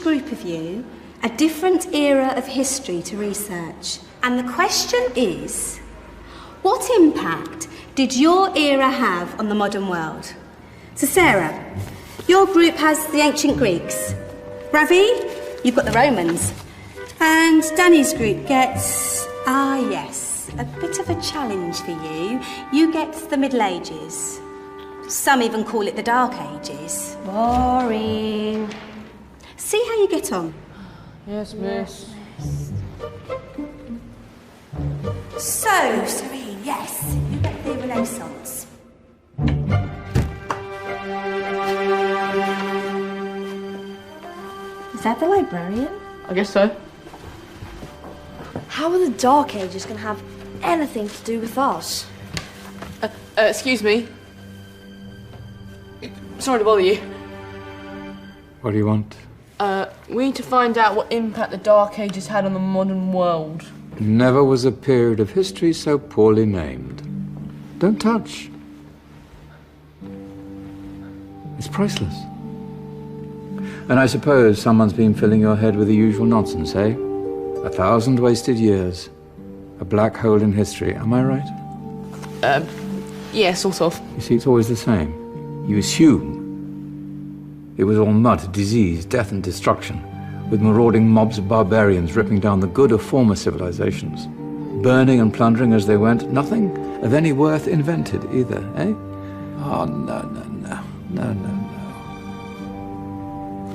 group of you a different era of history to research. And the question is, what impact did your era have on the modern world? So Sarah, your group has the ancient Greeks. Ravi, you've got the Romans. And Danny's group gets, yes, a bit of a challenge for you. You get the Middle Ages. Some even call it the Dark Ages. Boring. See how you get on. Yes, miss. So, Serene, yes, you get the Renaissance. Is that the librarian? I guess so. How are the Dark Ages going to have anything to do with us? Excuse me. Sorry to bother you. What do you want? We need to find out what impact the Dark Ages had on the modern world. Never was a period of history so poorly named. Don't touch. It's priceless. And I suppose someone's been filling your head with the usual nonsense, eh? 1,000 wasted years. A black hole in history, am I right? Yeah, sort of. You see, it's always the same. You assume it was all mud, disease, death and destruction, with marauding mobs of barbarians ripping down the good of former civilizations, burning and plundering as they went, nothing of any worth invented either, eh? Oh, no.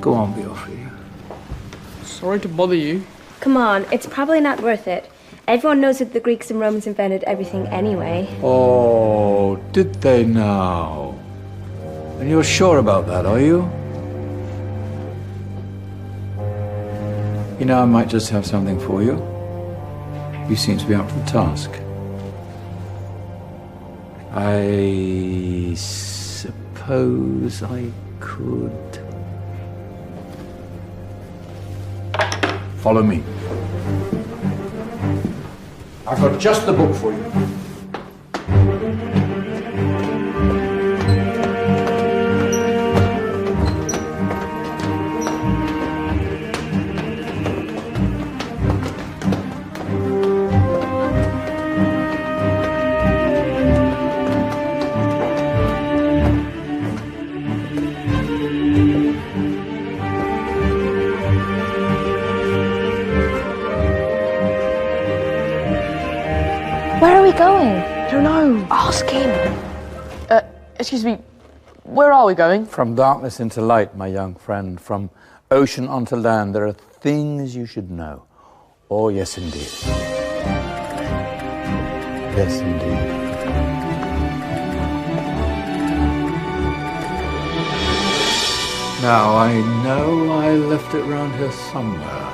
Go on, be off with you. Sorry to bother you. Come on, it's probably not worth it. Everyone knows that the Greeks and Romans invented everything anyway. Oh, did they now? And you're sure about that, are you? You know, I might just have something for you. You seem to be up to the task. I suppose I could... Follow me. I've got just the book for you. Where are we going? Don't know. Ask him. Excuse me. Where are we going? From darkness into light, my young friend. From ocean onto land, there are things you should know. Oh, yes, indeed. Yes, indeed. Now, I know I left it round here somewhere.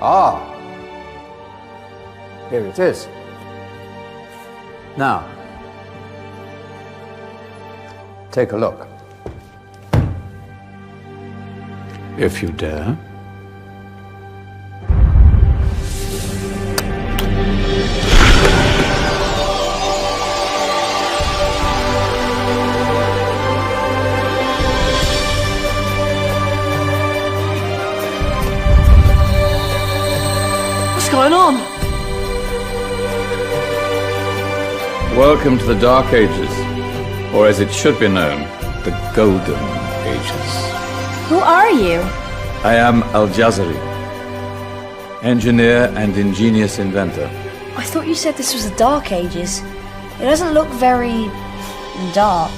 Ah, here it is. Now, take a look. If you dare. What's going on? Welcome to the Dark Ages, or as it should be known, the Golden Ages. Who are you? I am Al-Jazari, engineer and ingenious inventor. I thought you said this was the Dark Ages. It doesn't look very... dark.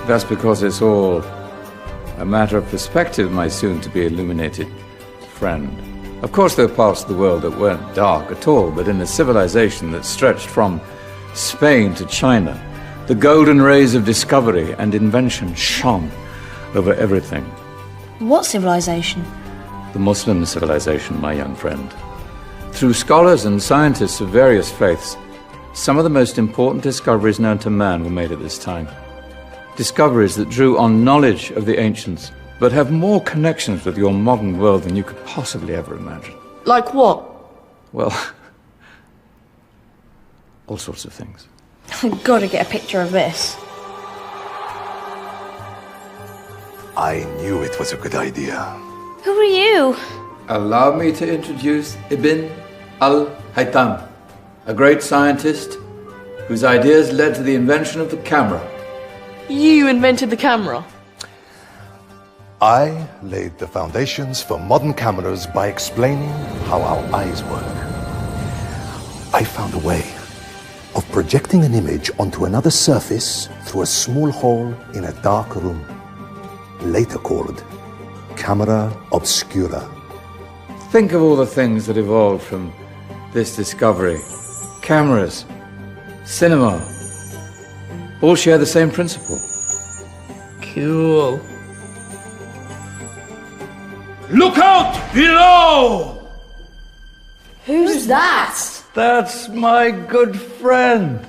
That's because it's all a matter of perspective, my soon-to-be illuminated friend. Of course, there are parts of the world that weren't dark at all, but in a civilization that stretched from Spain to China, the golden rays of discovery and invention shone over everything. What civilization? The Muslim civilization, my young friend. Through scholars and scientists of various faiths, some of the most important discoveries known to man were made at this time. Discoveries that drew on knowledge of the ancients, but have more connections with your modern world than you could possibly ever imagine. Like what? Well, all sorts of things. I've got to get a picture of this. I knew it was a good idea. Who are you? Allow me to introduce Ibn al-Haytham, a great scientist whose ideas led to the invention of the camera. You invented the camera? I laid the foundations for modern cameras by explaining how our eyes work. I found a way of projecting an image onto another surface through a small hole in a dark room, later called camera obscura. Think of all the things that evolved from this discovery. Cameras, cinema, all share the same principle. Cool. Look out below! Who's that? That's my good friend,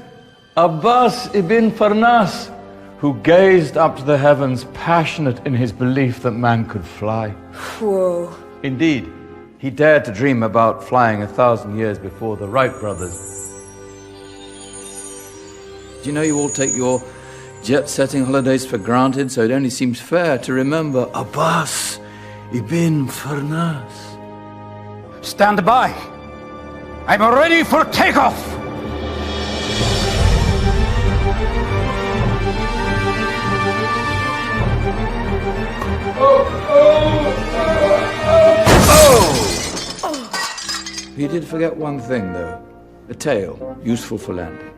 Abbas ibn Farnas, who gazed up to the heavens, passionate in his belief that man could fly. Whoa. Indeed, he dared to dream about flying 1,000 years before the Wright brothers. Do you know you all take your jet-setting holidays for granted, so it only seems fair to remember Abbas ibn Farnas? Stand by. I'm ready for takeoff. You did forget one thing, though. A tail, useful for landing.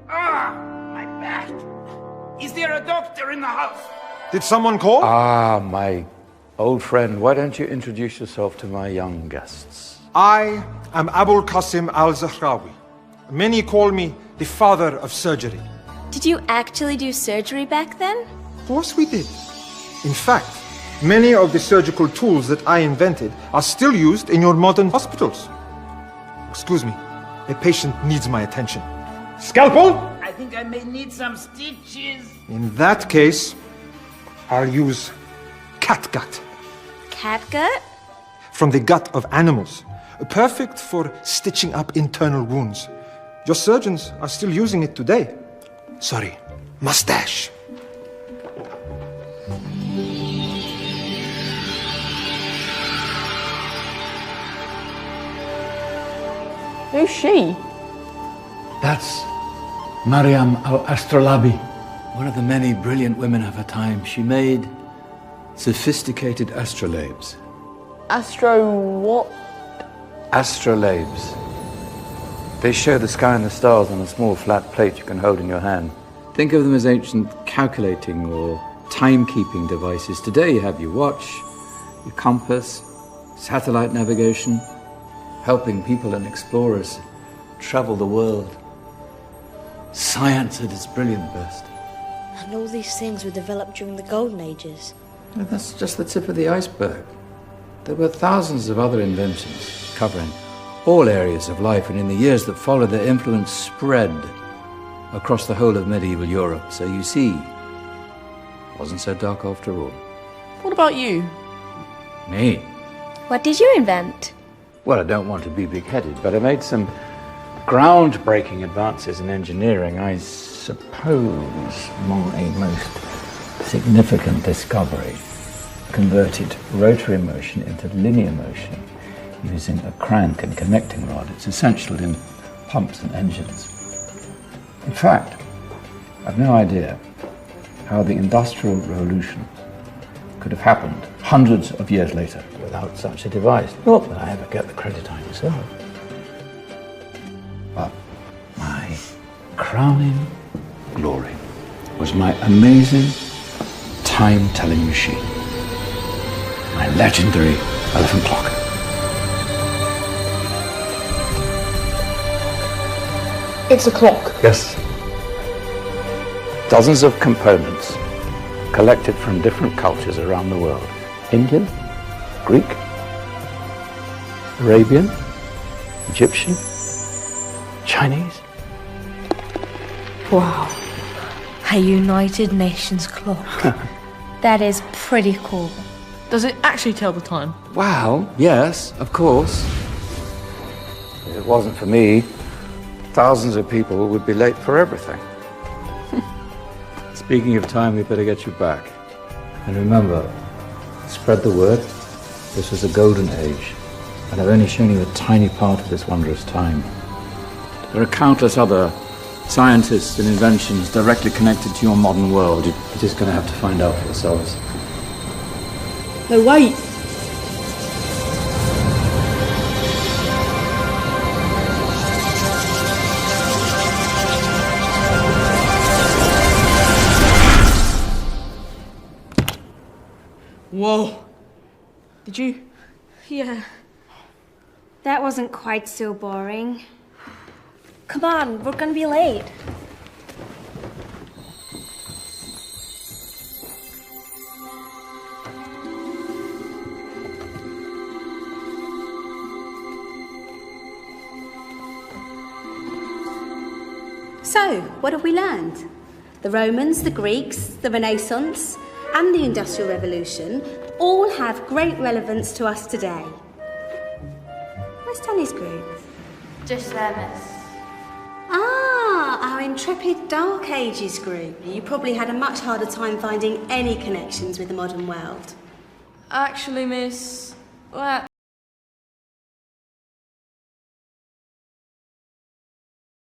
Ah, my back. Is there a doctor in the house? Did someone call? Ah, my old friend, why don't you introduce yourself to my young guests? I am Abul Qasim al-Zahrawi. Many call me the father of surgery. Did you actually do surgery back then? Of course we did. In fact, many of the surgical tools that I invented are still used in your modern hospitals. Excuse me, a patient needs my attention. Scalpel? I think I may need some stitches. In that case, I'll use catgut. Catgut? From the gut of animals. Perfect for stitching up internal wounds. Your surgeons are still using it today. Sorry, mustache. Who's she? That's Maryam al-Astrolabi, one of the many brilliant women of her time. She made sophisticated astrolabes. Astro what? Astrolabes. They show the sky and the stars on a small flat plate you can hold in your hand. Think of them as ancient calculating or timekeeping devices. Today you have your watch, your compass, satellite navigation, helping people and explorers travel the world. Science at its brilliant best. And all these things were developed during the Golden Ages. And that's just the tip of the iceberg. There were thousands of other inventions covering all areas of life, and in the years that followed, their influence spread across the whole of medieval Europe. So you see, it wasn't so dark after all. What about you? Me? What did you invent? Well, I don't want to be big-headed, but I made some groundbreaking advances in engineering. I suppose my most significant discovery converted rotary motion into linear motion using a crank and connecting rod. It's essential in pumps and engines. In fact, I've no idea how the Industrial Revolution could have happened hundreds of years later without such a device. Not that I ever get the credit I deserve. But my crowning glory was my amazing time-telling machine. My legendary elephant clock. It's a clock. Yes. Dozens of components collected from different cultures around the world. Indian, Greek, Arabian, Egyptian, Chinese. Wow. A United Nations clock. That is pretty cool. Does it actually tell the time? Wow, yes, of course. If it wasn't for me, thousands of people would be late for everything. Speaking of time, we better get you back. And remember, Spread the word. This was a golden age, and I've only shown you a tiny part of this wondrous time. There are countless other scientists and inventions directly connected to your modern world. You're just going to have to find out for yourselves. No, wait! Whoa. Did you? Yeah. That wasn't quite so boring. Come on, we're gonna be late. So, what have we learned? The Romans, the Greeks, the Renaissance, and the Industrial Revolution all have great relevance to us today. Where's Danny's group? Just there, miss. Ah, our intrepid Dark Ages group. You probably had a much harder time finding any connections with the modern world. Actually, miss, well,